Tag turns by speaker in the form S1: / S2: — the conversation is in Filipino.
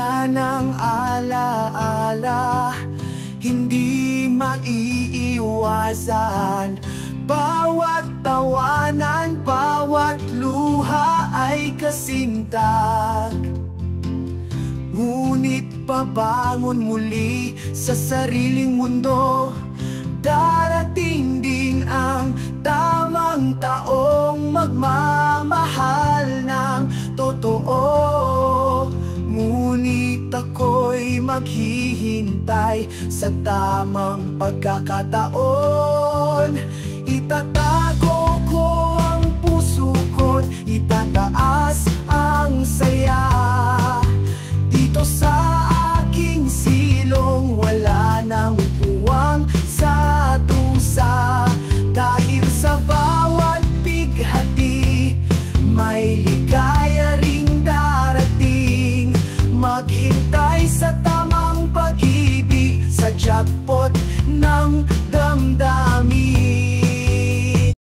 S1: Yan ang alaala, hindi maiiwasan. Bawat tawanan, bawat luha ay kasintag. Ngunit pabangon muli sa sariling mundo. Darating din ang tamang taong magmamahal ng totoo. Ngunit ako'y maghihintay sa tamang pagkakataon. Itatago ko ang puso ko't itataas ang saya.